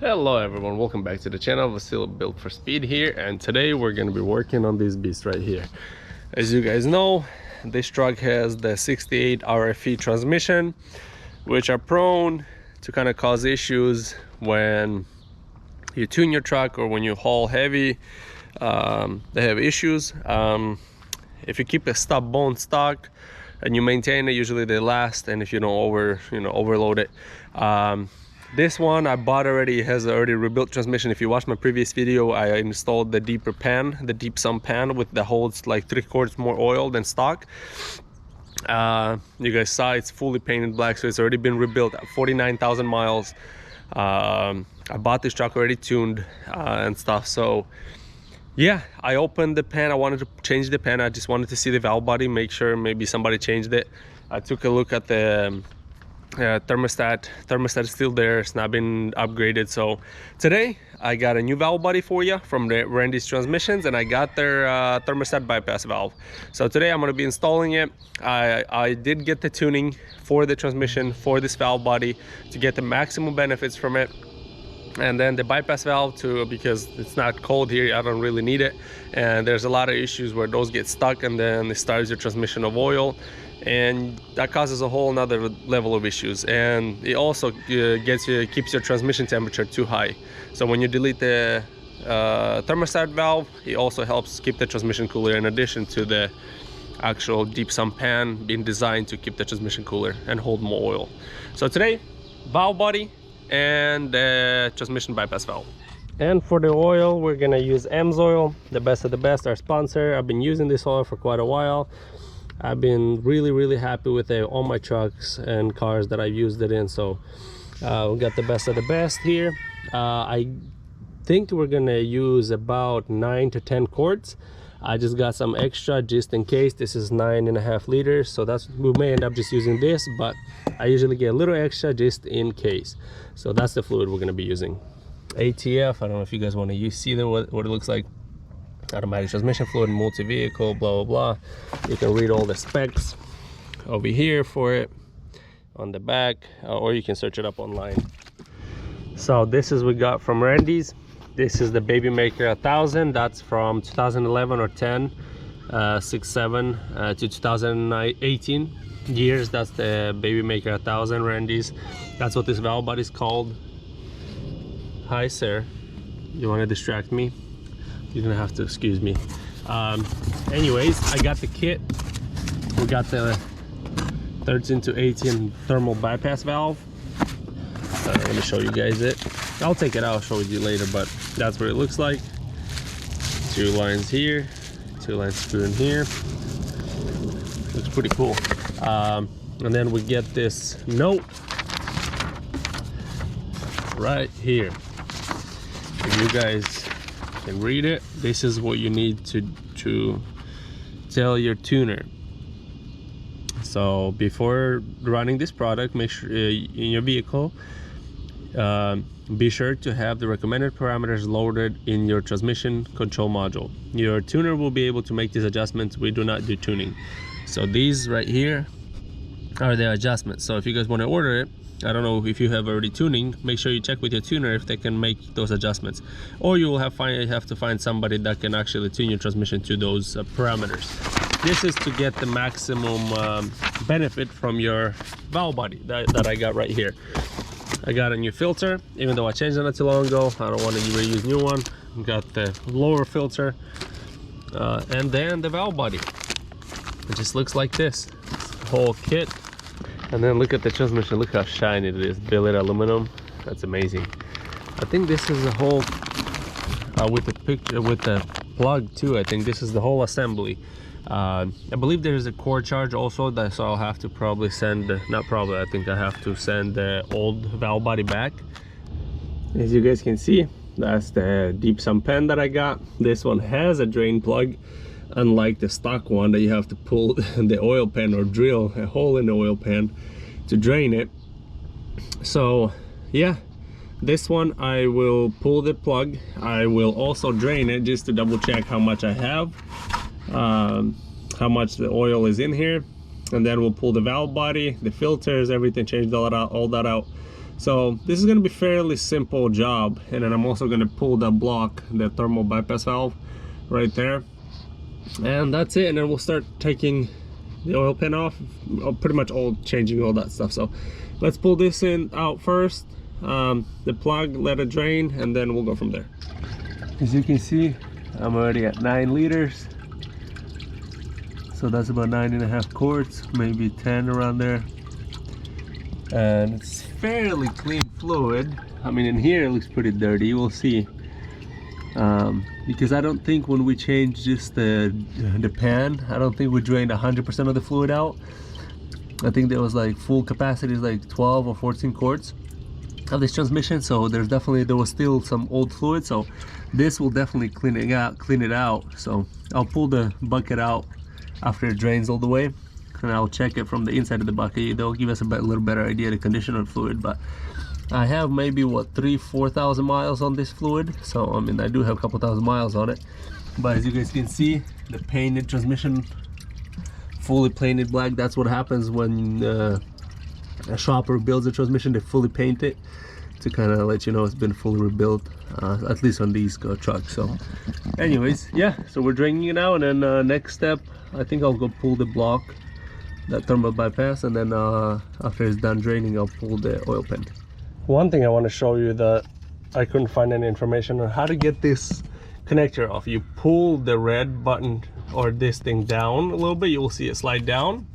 Hello everyone, welcome back to the channel. Vasily Built for Speed here, and today we're going to be working on this beast right here. As you guys know, this truck has the 68 RFE transmission, which are prone to kind of cause issues when you tune your truck or when you haul heavy. They have issues. If you keep a stub bone stock and you maintain it, usually they last, and if you don't overload it. This one I bought already. It has already rebuilt transmission. If you watch my previous video, I installed the deeper pan, the deep sump pan with the holds like 3/4 more oil than stock. You guys saw it's fully painted black, so it's already been rebuilt at 49,000 miles. I bought this truck already tuned and stuff. So yeah, I opened the pan. I wanted to change the pan. I just wanted to see the valve body, make sure maybe somebody changed it. I took a look at the thermostat is still there. It's not been upgraded. So today I got a new valve body for you from the Randy's Transmissions, and I got their thermostat bypass valve. So today I'm going to be installing it. I did get the tuning for the transmission for this valve body to get the maximum benefits from it, and then the bypass valve too, because it's not cold here. I don't really need it, and there's a lot of issues where those get stuck and then it starves your transmission of oil, and that causes a whole nother level of issues. And it also keeps your transmission temperature too high. So when you delete the thermostat valve, it also helps keep the transmission cooler, in addition to the actual deep sump pan being designed to keep the transmission cooler and hold more oil. So today, valve body and the transmission bypass valve. And for the oil, we're gonna use AMSOIL, the best of the best, our sponsor. I've been using this oil for quite a while. I've been really happy with it on my trucks and cars that I've used it in. So we got the best of the best here. I think we're gonna use about 9 to 10 quarts. I just got some extra just in case. This is 9.5 liters, so we may end up just using this, but I usually get a little extra just in case. So that's the fluid we're gonna be using. ATF, I don't know if you guys want to see what it looks like. Automatic transmission fluid, multi-vehicle, blah blah blah. You can read all the specs over here for it on the back, or you can search it up online. So this is we got from Randy's. This is the Baby Maker 1000. That's from 2011 or 10, 6-7 to 2018 years. That's the Baby Maker 1000 Randy's. That's what this valve body is called. Hi sir, you want to distract me? You're gonna have to excuse me. Anyways, I got the kit. We got the 13 to 18 thermal bypass valve. Let me show you guys it. I'll take it out, I'll show you later, but that's what it looks like. 2 lines here, 2 lines screw in here. Looks pretty cool. And then we get this note right here. If you guys can read it, this is what you need to tell your tuner. So before running this product, make sure in your vehicle, be sure to have the recommended parameters loaded in your transmission control module. Your tuner will be able to make these adjustments. We do not do tuning. So these right here are the adjustments. So if you guys want to order it, I don't know if you have already tuning, make sure you check with your tuner if they can make those adjustments, or you will have to find somebody that can actually tune your transmission to those parameters. This is to get the maximum benefit from your valve body that I got right here. I got a new filter, even though I changed it not too long ago. I don't want to reuse new one. Got the lower filter, and then the valve body. It just looks like this, whole kit. And then look at the transmission, look how shiny it is, billet aluminum. That's amazing. I think this is the whole with the picture, with the plug too. I think this is the whole assembly. I believe there's a cord charge also, so I'll have to probably send, I think I have to send the old valve body back. As you guys can see, that's the deep sump pan that I got. This one has a drain plug, unlike the stock one that you have to pull the oil pan or drill a hole in the oil pan to drain it. So yeah, this one I will pull the plug. I will also drain it just to double check how much I have, how much the oil is in here, and then we'll pull the valve body, the filters, everything, change all that out. So this is going to be fairly simple job, and then I'm also going to pull the block, the thermal bypass valve right there, and that's it. And then we'll start taking the oil pan off, pretty much all changing all that stuff. So let's pull this out first, the plug, let it drain, and then we'll go from there. As you can see, I'm already at 9 liters, so that's about 9.5 quarts, maybe 10 around there. And it's fairly clean fluid. I mean, in here it looks pretty dirty, we'll see. Because I don't think when we changed just the pan, I don't think we drained 100% of the fluid out. I think there was like full capacity is like 12 or 14 quarts of this transmission, so there was still some old fluid, so this will definitely clean it out. So I'll pull the bucket out after it drains all the way, and I'll check it from the inside of the bucket. They'll give us a little better idea of the condition of the fluid. But I have maybe what 3,000-4,000 miles on this fluid, so I mean I do have a couple thousand miles on it. But as you guys can see, the painted transmission, fully painted black. That's what happens when a shopper builds a transmission. They fully paint it to kind of let you know it's been fully rebuilt, at least on these trucks. So anyways, yeah, so we're draining it now, and then next step, I think I'll go pull the block, that thermal bypass, and then after it's done draining, I'll pull the oil pan. One thing I want to show you that I couldn't find any information on how to get this connector off. You pull the red button or this thing down a little bit, you will see it slide down.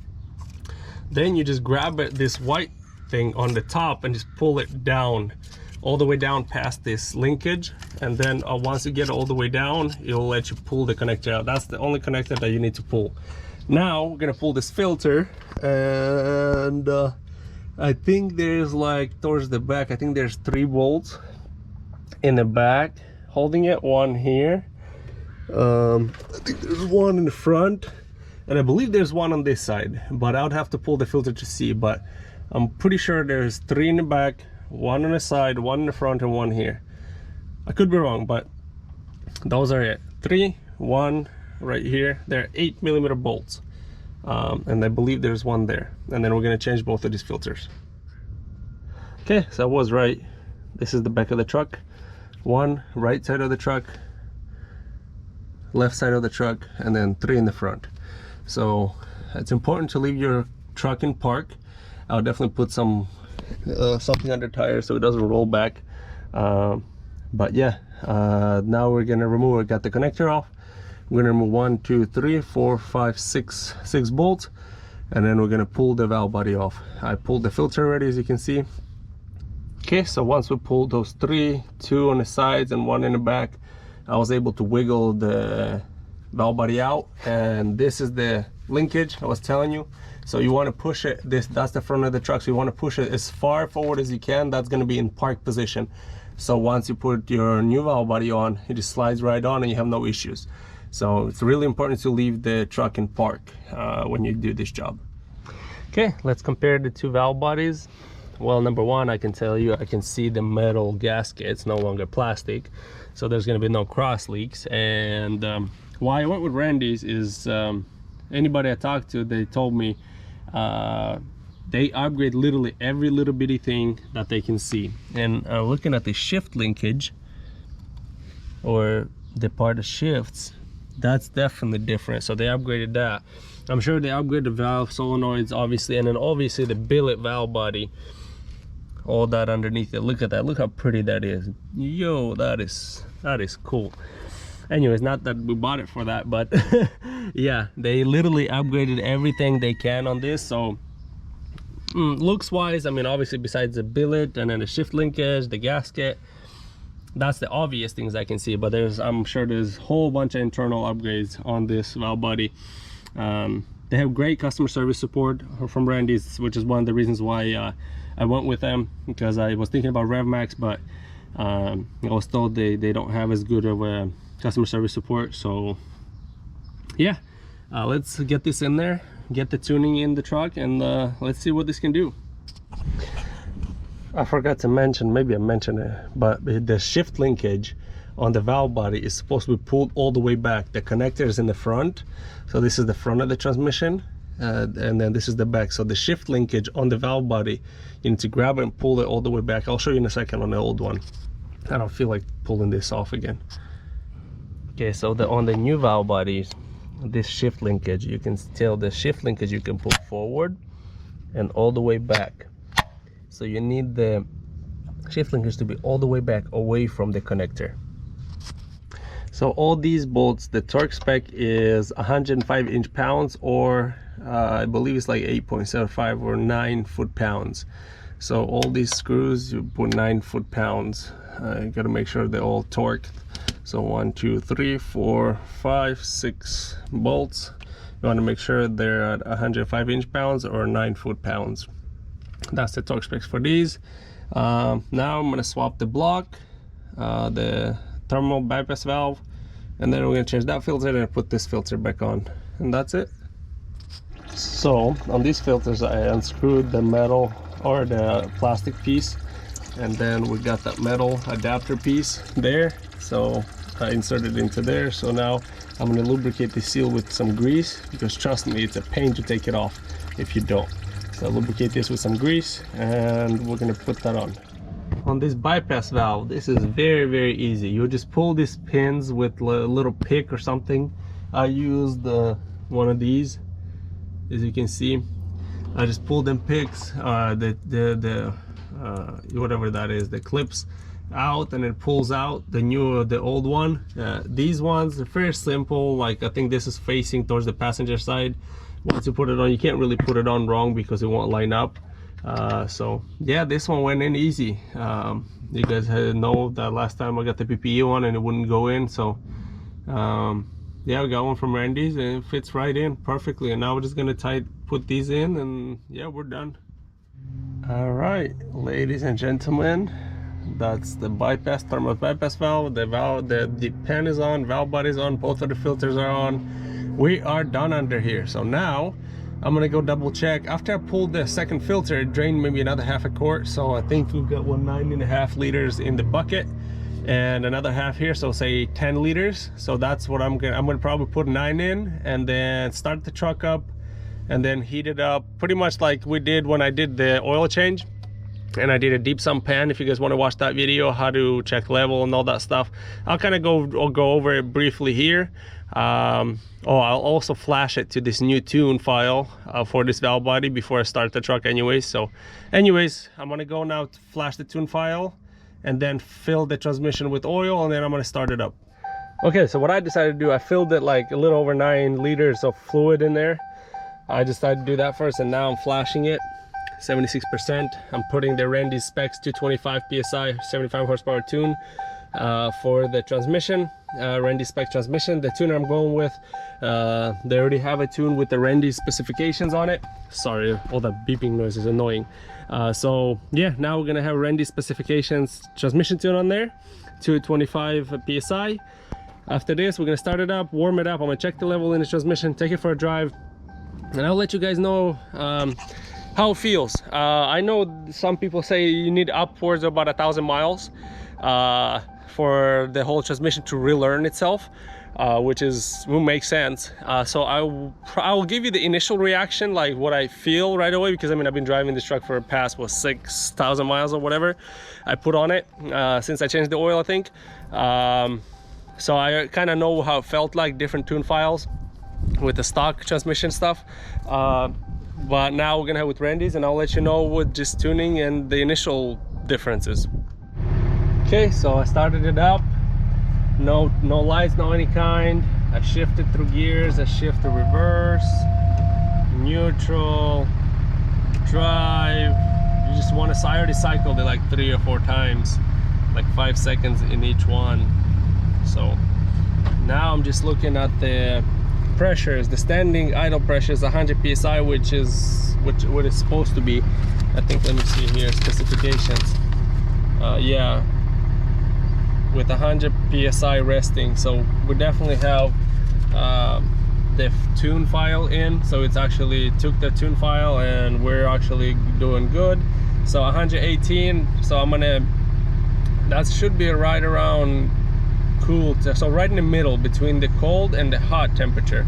Then you just grab this white thing on the top and just pull it down, all the way down past this linkage, and then once you get all the way down, it'll let you pull the connector out. That's the only connector that you need to pull. Now we're gonna pull this filter, and I think there's like towards the back, I think there's 3 bolts in the back holding it, one here, I think there's one in the front, and I believe there's one on this side, but I would have to pull the filter to see. But I'm pretty sure there's 3 in the back, 1 on the side, 1 in the front, and 1 here. I could be wrong, but those are it. 3, 1 right here. They're 8mm bolts, and I believe there's 1 there. And then we're gonna change both of these filters. Okay, so I was right. This is the back of the truck. 1 right side of the truck, left side of the truck, and then 3 in the front. So it's important to leave your truck in park. I'll definitely put some something under tires so it doesn't roll back. But yeah, now we're gonna remove. I got the connector off. We're gonna remove 1, 2, 3, 4, 5, 6 bolts, and then we're gonna pull the valve body off. I pulled the filter already, as you can see. Okay, so once we pulled those 3, 2 on the sides and 1 in the back, I was able to wiggle the valve body out, and this is the linkage I was telling you. So you want to push it, that's the front of the truck, so you want to push it as far forward as you can. That's going to be in park position. So once you put your new valve body on, it just slides right on and you have no issues. So it's really important to leave the truck in park when you do this job. Okay, let's compare the 2 valve bodies. Well, number one, I can tell you, I can see the metal gasket. It's no longer plastic, so there's going to be no cross leaks. And why I went with Randy's is anybody I talked to, they told me they upgrade literally every little bitty thing that they can see. And looking at the shift linkage, or the part that shifts, that's definitely different. So they upgraded that. I'm sure they upgraded the valve solenoids, obviously, and then obviously the billet valve body, all that underneath it. Look at that, look how pretty that is. Yo, that is cool. Anyways, not that we bought it for that, but yeah, they literally upgraded everything they can on this. So looks wise, I mean, obviously besides the billet and then the shift linkage, the gasket, that's the obvious things I can see. But I'm sure there's a whole bunch of internal upgrades on this valve body. They have great customer service support from Randy's, which is one of the reasons why I went with them, because I was thinking about RevMax, but I was told they don't have as good of a customer service support. So yeah, let's get this in there, get the tuning in the truck, and let's see what this can do. I forgot to mention, maybe I mentioned it, but the shift linkage on the valve body is supposed to be pulled all the way back. The connector is in the front, so this is the front of the transmission. and then this is the back. So the shift linkage on the valve body, you need to grab it and pull it all the way back. I'll show you in a second on the old one. I don't feel like pulling this off again. Okay, so on the new valve bodies, this shift linkage, you can tell the shift linkage you can pull forward and all the way back. So you need the shift linkage to be all the way back away from the connector. So all these bolts, the torque spec is 105 inch-pounds, or I believe it's like 8.75 or 9 foot-pounds. So all these screws, you put 9 foot-pounds. You gotta make sure they're all torqued. So 1, 2, 3, 4, 5, 6 bolts. You want to make sure they're at 105 inch-pounds or 9 foot-pounds. That's the torque specs for these. Now I'm going to swap the block, the thermal bypass valve, and then we're going to change that filter and put this filter back on, and that's it. So on these filters I unscrewed the metal or the plastic piece, and then we got that metal adapter piece there, so I inserted it into there. So now I'm going to lubricate the seal with some grease, because trust me, it's a pain to take it off if you don't. So lubricate this with some grease, and we're going to put that on. On this bypass valve, this is very easy. You just pull these pins with a little pick or something. I used one of these, as you can see. I just pulled them picks, whatever that is, the clips out, and it pulls out the old one. These ones are very simple. Like, I think this is facing towards the passenger side. Once you put it on, you can't really put it on wrong because it won't line up. So yeah, this one went in easy. You guys know that last time I got the PPE one and it wouldn't go in. So yeah, we got one from Randy's and it fits right in perfectly. And now we're just gonna put these in, and yeah, we're done. All right, ladies and gentlemen, that's the thermal bypass valve. The pan is on, valve body is on, both of the filters are on. We are done under here. So now I'm gonna go double check. After I pulled the second filter, it drained maybe another half a quart. So I think we've got 9.5 liters in the bucket and another half here, so say 10 liters. So that's what I'm gonna probably put 9 in, and then start the truck up and then heat it up pretty much like we did when I did the oil change. And I did a deep sump pan. If you guys want to watch that video, how to check level and all that stuff, I'll kind of go over it briefly here. I'll also flash it to this new tune file for this valve body before I start the truck anyways. So anyways, I'm gonna go now to flash the tune file and then fill the transmission with oil, and then I'm gonna start it up. Okay, so what I decided to do, I filled it like a little over 9 liters of fluid in there. I decided to do that first, and now I'm flashing it 76%. I'm putting the Randy's specs 225 psi 75 horsepower tune for the transmission, Randy's spec transmission. The tuner I'm going with, they already have a tune with the Randy's specifications on it. Sorry, all that beeping noise is annoying. So yeah, now we're gonna have Randy's specifications transmission tune on there, 225 psi. After this, we're gonna start it up, warm it up. I'm gonna check the level in the transmission, take it for a drive, and I'll let you guys know how it feels. I know some people say you need upwards of about 1,000 miles for the whole transmission to relearn itself, which will make sense. So I will give you the initial reaction, like what I feel right away, because I mean, I've been driving this truck for the past 6,000 miles or whatever I put on it since I changed the oil, I think. So I kind of know how it felt like, different tune files with the stock transmission stuff. But now we're gonna have with Randy's, and I'll let you know with just tuning and the initial differences. Okay, so I started it up. No lights, no any kind. I shifted through gears. I shifted reverse, neutral, drive. You just want to, I already cycled it like 3 or 4 times, like 5 seconds in each one. So now I'm just looking at the pressures. The standing idle pressure is 100 psi, which is what it's supposed to be. I think, let me see here, specifications. Yeah, with 100 psi resting. So we definitely have the tune file in, so it's actually took the tune file and we're actually doing good. So 118, so I'm gonna, that should be right around cool, so right in the middle between the cold and the hot temperature.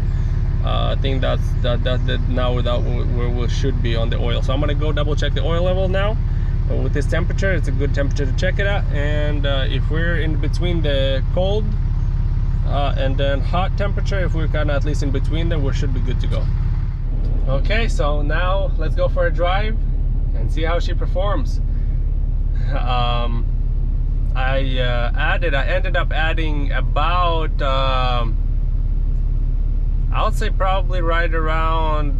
I think that's now that where we should be on the oil. So I'm gonna go double check the oil level now. With this temperature, it's a good temperature to check it at. And if we're in between the cold and then hot temperature, if we're kind of at least in between there, we should be good to go. Okay, so now let's go for a drive and see how she performs. I ended up adding about I would say probably right around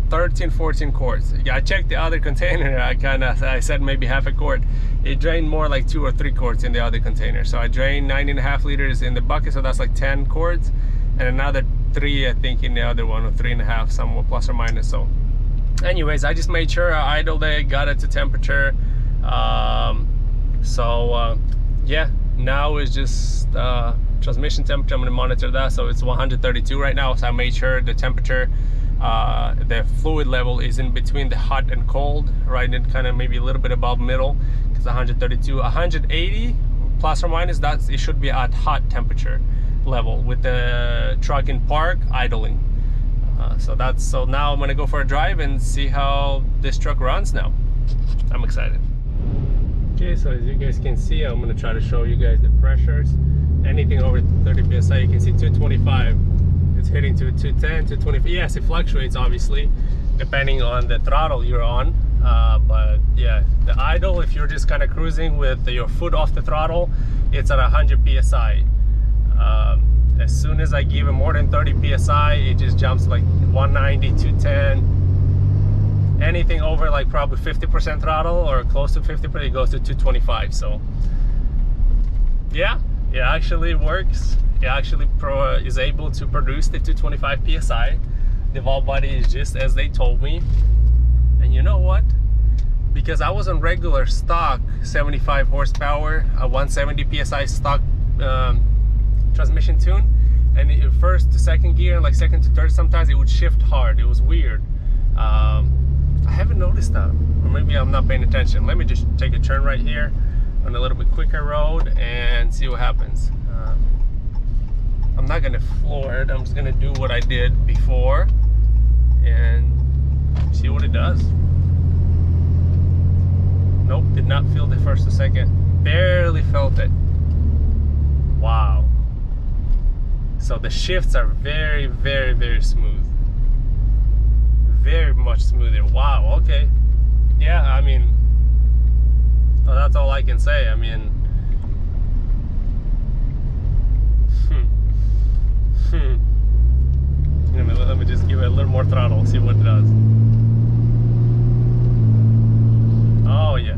13-14 quarts. Yeah, I checked the other container. I said maybe half a quart. It drained more like 2 or 3 quarts in the other container. So I drained 9.5 liters in the bucket, so that's like 10 quarts, and another 3 I think in the other one, or 3.5, somewhat plus or minus. So anyways, I just made sure I idled it, got it to temperature. Yeah, now it's just transmission temperature. I'm going to monitor that, so it's 132 right now. So I made sure the temperature, the fluid level is in between the hot and cold, right, and kind of maybe a little bit above middle, because 132, 180 plus or minus, that's it should be at hot temperature level with the truck in park idling. So now I'm going to go for a drive and see how this truck runs now. I'm excited. Okay, so as you guys can see, I'm going to try to show you guys the pressures. Anything over 30 psi, you can see 225. It's hitting to 210, 225. Yes, it fluctuates obviously depending on the throttle you're on. But yeah, the idle, if you're just kind of cruising with your foot off the throttle, it's at 100 psi. As soon as I give it more than 30 psi, it just jumps like 190, 210. Anything over like probably 50% throttle or close to 50%, it goes to 225. So yeah, it actually works. It actually is able to produce the 225 psi. The valve body is just as they told me. And you know what? Because I was on regular stock 75 horsepower, a 170 psi stock transmission tune, and in first to second gear and like second to third, sometimes it would shift hard. It was weird. I haven't noticed that, or maybe I'm not paying attention. Let me just take a turn right here on a little bit quicker road and see what happens. I'm not gonna floor it. I'm just gonna do what I did before and see what it does. Nope, did not feel the first or second. Barely felt it. Wow. So the shifts are very, very, very smooth. Very much smoother. Wow, okay. Yeah, I mean, well, that's all I can say. I mean, let me just give it a little more throttle, see what it does. Oh yeah,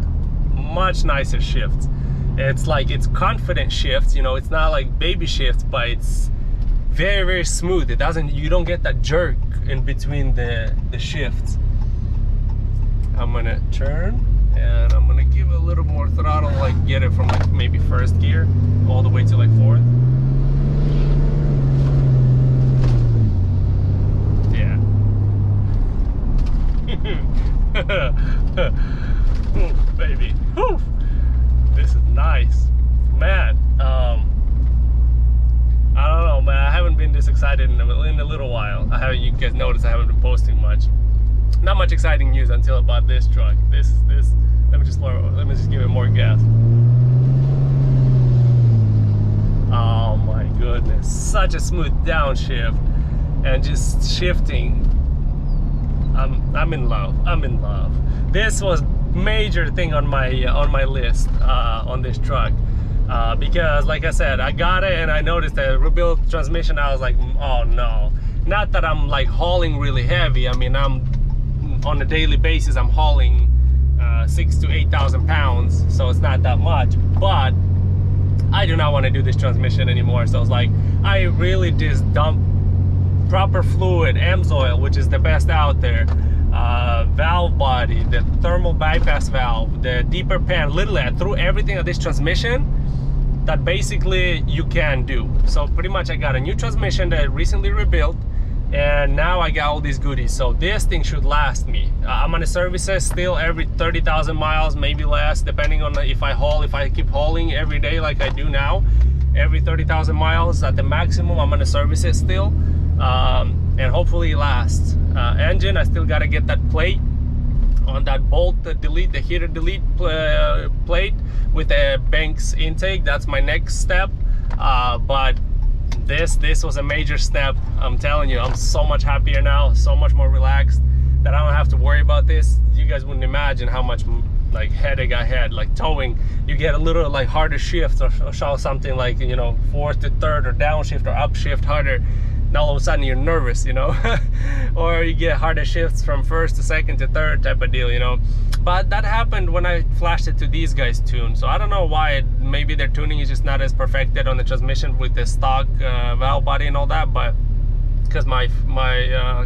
much nicer shifts. It's like, it's confident shifts, you know, it's not like baby shifts, but it's very, very smooth. It doesn't, you don't get that jerk in between the shifts. I'm gonna turn and I'm gonna give it a little more throttle, like get it from like maybe first gear all the way to like fourth. Yeah. Ooh, baby. Whew. This is nice, man. I don't know, man. I haven't been this excited in a little while. You guys noticed I haven't been posting much. Not much exciting news until I bought this truck. This. Let me just give it more gas. Oh my goodness, such a smooth downshift and just shifting. I'm in love. I'm in love. This was major thing on my list on this truck. Because like I said, I got it and I noticed the rebuilt transmission. I was like, oh no. Not that I'm like hauling really heavy. I mean, I'm on a daily basis, I'm hauling 6,000 to 8,000 pounds, so it's not that much, but I do not want to do this transmission anymore. So it's like, I really just dump proper fluid, AMSOIL, which is the best out there, valve body, the thermal bypass valve, the deeper pan. Literally I threw everything at this transmission that basically you can do. So pretty much I got a new transmission that I recently rebuilt, and now I got all these goodies. So this thing should last me. I'm gonna service it still every 30,000 miles, maybe less, depending on if I keep hauling every day like I do now. Every 30,000 miles at the maximum, I'm gonna service it still. and hopefully it lasts. Engine, I still got to get that plate on that bolt, delete the heater delete plate with a Banks intake. That's my next step. But this was a major step. I'm telling you, I'm so much happier now, so much more relaxed that I don't have to worry about this. You guys wouldn't imagine how much like headache I had. Like towing, you get a little like harder shift, or show something like, you know, fourth to third or downshift or upshift harder. Now all of a sudden you're nervous, you know. Or you get harder shifts from first to second to third type of deal, you know. But that happened when I flashed it to these guys' tune. So I don't know why. Maybe their tuning is just not as perfected on the transmission with the stock valve body and all that. But because my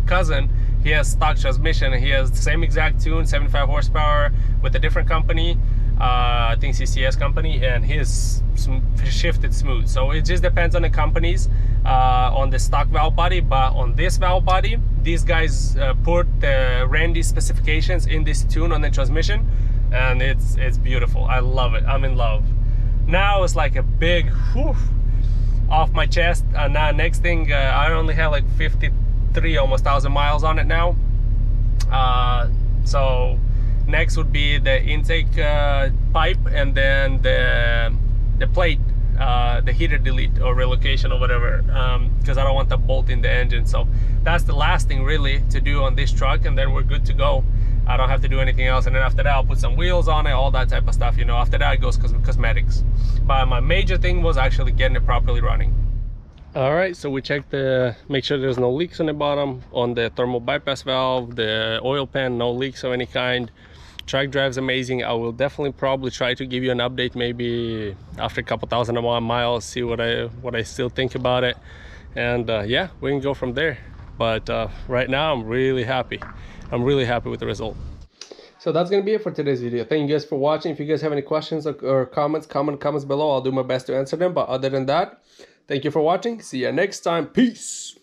cousin, he has stock transmission and he has the same exact tune, 75 horsepower with a different company, I think CCS company, and his shifted smooth. So it just depends on the companies on the stock valve body. But on this valve body, these guys put the Randy specifications in this tune on the transmission, and it's beautiful. I love it. I'm in love. Now it's like a big whew off my chest. Now next thing, I only have like 53 almost 1,000 miles on it now. So next would be the intake pipe, and then the plate, the heater delete or relocation or whatever, because I don't want the bolt in the engine. So that's the last thing really to do on this truck, and then we're good to go. I don't have to do anything else, and then after that I'll put some wheels on it, all that type of stuff, you know. After that it goes cosmetics. But my major thing was actually getting it properly running. All right, so we checked make sure there's no leaks on the bottom, on the thermal bypass valve, the oil pan, no leaks of any kind. Track drive's amazing. I will definitely probably try to give you an update maybe after a couple thousand miles, see what I still think about it, and yeah, we can go from there. But right now I'm really happy. I'm really happy with the result. So that's gonna be it for today's video. Thank you guys for watching. If you guys have any questions or comments, comments below. I'll do my best to answer them. But other than that, thank you for watching. See you next time. Peace.